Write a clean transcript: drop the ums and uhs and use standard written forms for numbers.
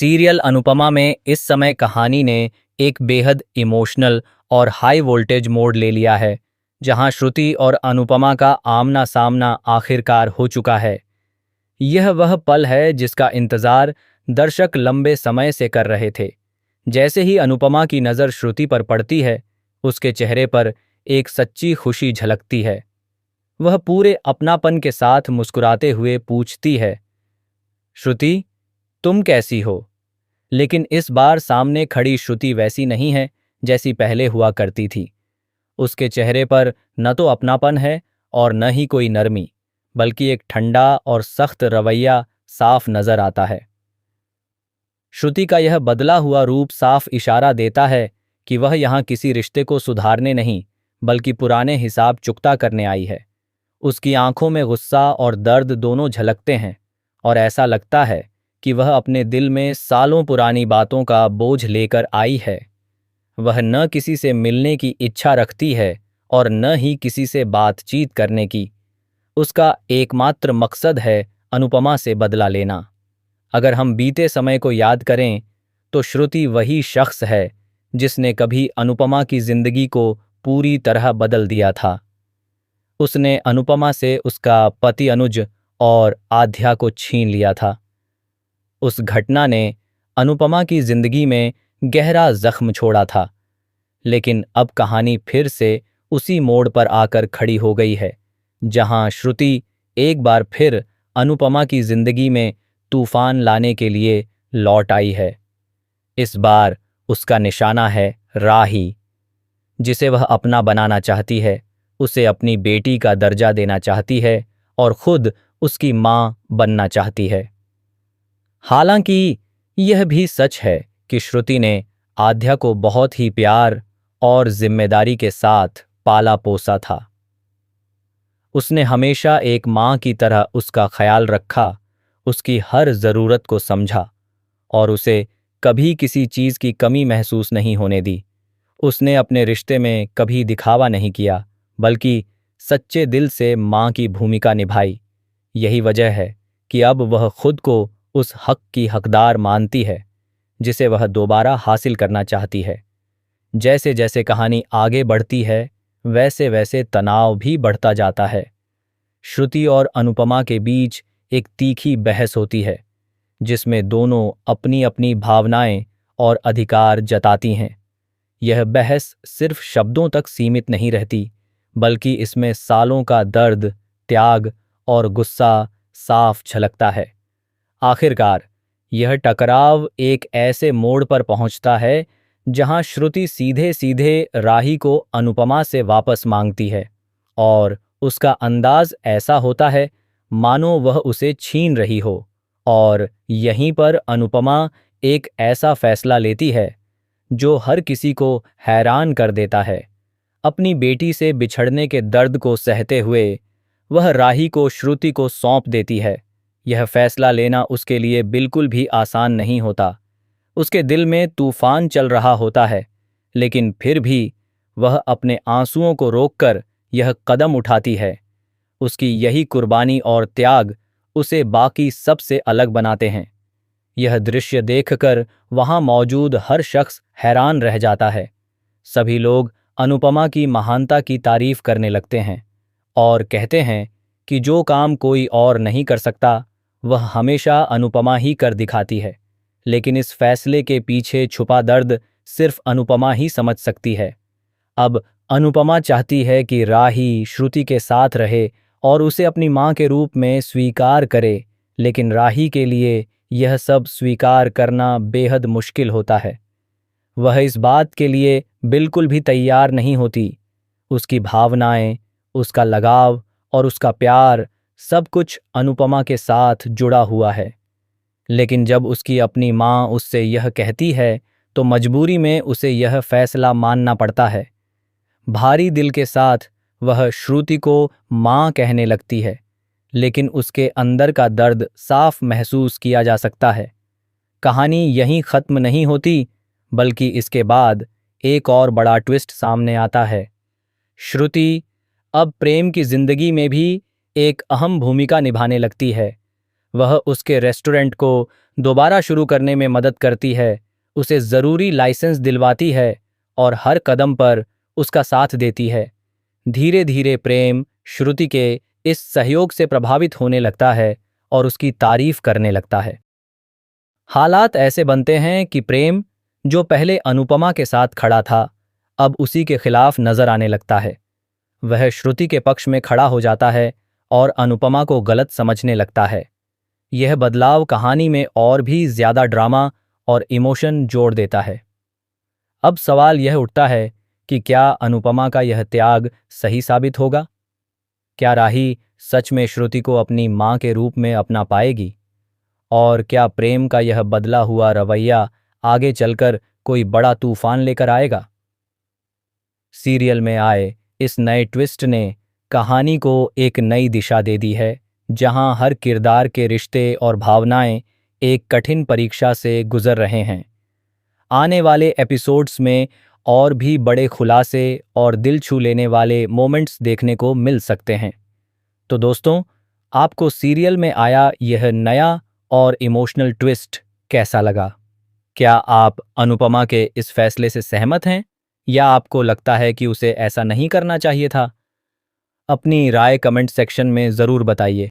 Serial Anupama में इस समय कहानी ने एक बेहद इमोशनल और हाई वोल्टेज मोड ले लिया है, जहां श्रुति और अनुपमा का आमना सामना आखिरकार हो चुका है। यह वह पल है जिसका इंतजार दर्शक लंबे समय से कर रहे थे। जैसे ही अनुपमा की नज़र श्रुति पर पड़ती है, उसके चेहरे पर एक सच्ची खुशी झलकती है। वह पूरे अपनापन के साथ मुस्कुराते हुए पूछती है, श्रुति, तुम कैसी हो? लेकिन इस बार सामने खड़ी श्रुति वैसी नहीं है जैसी पहले हुआ करती थी। उसके चेहरे पर न तो अपनापन है और न ही कोई नरमी, बल्कि एक ठंडा और सख्त रवैया साफ नजर आता है। श्रुति का यह बदला हुआ रूप साफ इशारा देता है कि वह यहाँ किसी रिश्ते को सुधारने नहीं, बल्कि पुराने हिसाब चुकता करने आई है। उसकी आंखों में गुस्सा और दर्द दोनों झलकते हैं, और ऐसा लगता है कि वह अपने दिल में सालों पुरानी बातों का बोझ लेकर आई है। वह न किसी से मिलने की इच्छा रखती है और न ही किसी से बातचीत करने की। उसका एकमात्र मकसद है अनुपमा से बदला लेना। अगर हम बीते समय को याद करें, तो श्रुति वही शख्स है जिसने कभी अनुपमा की जिंदगी को पूरी तरह बदल दिया था। उसने अनुपमा से उसका पति अनुज और आध्या को छीन लिया था। उस घटना ने अनुपमा की जिंदगी में गहरा जख्म छोड़ा था। लेकिन अब कहानी फिर से उसी मोड़ पर आकर खड़ी हो गई है, जहां श्रुति एक बार फिर अनुपमा की जिंदगी में तूफान लाने के लिए लौट आई है। इस बार उसका निशाना है राही, जिसे वह अपना बनाना चाहती है, उसे अपनी बेटी का दर्जा देना चाहती है और खुद उसकी मां बनना चाहती है। हालांकि यह भी सच है कि श्रुति ने आध्या को बहुत ही प्यार और जिम्मेदारी के साथ पाला पोसा था। उसने हमेशा एक मां की तरह उसका ख्याल रखा, उसकी हर जरूरत को समझा और उसे कभी किसी चीज की कमी महसूस नहीं होने दी। उसने अपने रिश्ते में कभी दिखावा नहीं किया, बल्कि सच्चे दिल से मां की भूमिका निभाई। यही वजह है कि अब वह खुद को उस हक की हकदार मानती है जिसे वह दोबारा हासिल करना चाहती है। जैसे जैसे कहानी आगे बढ़ती है, वैसे वैसे तनाव भी बढ़ता जाता है। श्रुति और अनुपमा के बीच एक तीखी बहस होती है, जिसमें दोनों अपनी अपनी भावनाएं और अधिकार जताती हैं। यह बहस सिर्फ शब्दों तक सीमित नहीं रहती, बल्कि इसमें सालों का दर्द, त्याग और गुस्सा साफ झलकता है। आखिरकार यह टकराव एक ऐसे मोड़ पर पहुंचता है जहां श्रुति सीधे सीधे राही को अनुपमा से वापस मांगती है, और उसका अंदाज ऐसा होता है मानो वह उसे छीन रही हो। और यहीं पर अनुपमा एक ऐसा फैसला लेती है जो हर किसी को हैरान कर देता है। अपनी बेटी से बिछड़ने के दर्द को सहते हुए वह राही को श्रुति को सौंप देती है। यह फैसला लेना उसके लिए बिल्कुल भी आसान नहीं होता। उसके दिल में तूफान चल रहा होता है, लेकिन फिर भी वह अपने आंसुओं को रोककर यह कदम उठाती है। उसकी यही कुर्बानी और त्याग उसे बाकी सबसे अलग बनाते हैं। यह दृश्य देखकर वहां मौजूद हर शख्स हैरान रह जाता है। सभी लोग अनुपमा की महानता की तारीफ करने लगते हैं और कहते हैं कि जो काम कोई और नहीं कर सकता, वह हमेशा अनुपमा ही कर दिखाती है। लेकिन इस फैसले के पीछे छुपा दर्द सिर्फ अनुपमा ही समझ सकती है। अब अनुपमा चाहती है कि राही श्रुति के साथ रहे और उसे अपनी मां के रूप में स्वीकार करे, लेकिन राही के लिए यह सब स्वीकार करना बेहद मुश्किल होता है। वह इस बात के लिए बिल्कुल भी तैयार नहीं होती। उसकी भावनाएं, उसका लगाव और उसका प्यार सब कुछ अनुपमा के साथ जुड़ा हुआ है। लेकिन जब उसकी अपनी मां उससे यह कहती है, तो मजबूरी में उसे यह फैसला मानना पड़ता है। भारी दिल के साथ वह श्रुति को मां कहने लगती है, लेकिन उसके अंदर का दर्द साफ महसूस किया जा सकता है। कहानी यहीं खत्म नहीं होती, बल्कि इसके बाद एक और बड़ा ट्विस्ट सामने आता है। श्रुति अब प्रेम की जिंदगी में भी एक अहम भूमिका निभाने लगती है। वह उसके रेस्टोरेंट को दोबारा शुरू करने में मदद करती है, उसे ज़रूरी लाइसेंस दिलवाती है और हर कदम पर उसका साथ देती है। धीरे धीरे प्रेम श्रुति के इस सहयोग से प्रभावित होने लगता है और उसकी तारीफ करने लगता है। हालात ऐसे बनते हैं कि प्रेम, जो पहले अनुपमा के साथ खड़ा था, अब उसी के खिलाफ नजर आने लगता है। वह श्रुति के पक्ष में खड़ा हो जाता है और अनुपमा को गलत समझने लगता है। यह बदलाव कहानी में और भी ज्यादा ड्रामा और इमोशन जोड़ देता है। अब सवाल यह उठता है कि क्या अनुपमा का यह त्याग सही साबित होगा? क्या राही सच में श्रुति को अपनी मां के रूप में अपना पाएगी? और क्या प्रेम का यह बदला हुआ रवैया आगे चलकर कोई बड़ा तूफान लेकर आएगा? सीरियल में आए इस नए ट्विस्ट ने कहानी को एक नई दिशा दे दी है, जहां हर किरदार के रिश्ते और भावनाएं एक कठिन परीक्षा से गुजर रहे हैं। आने वाले एपिसोड्स में और भी बड़े खुलासे और दिल छू लेने वाले मोमेंट्स देखने को मिल सकते हैं। तो दोस्तों, आपको सीरियल में आया यह नया और इमोशनल ट्विस्ट कैसा लगा? क्या आप अनुपमा के इस फैसले से सहमत हैं या आपको लगता है कि उसे ऐसा नहीं करना चाहिए था? अपनी राय कमेंट सेक्शन में ज़रूर बताइए।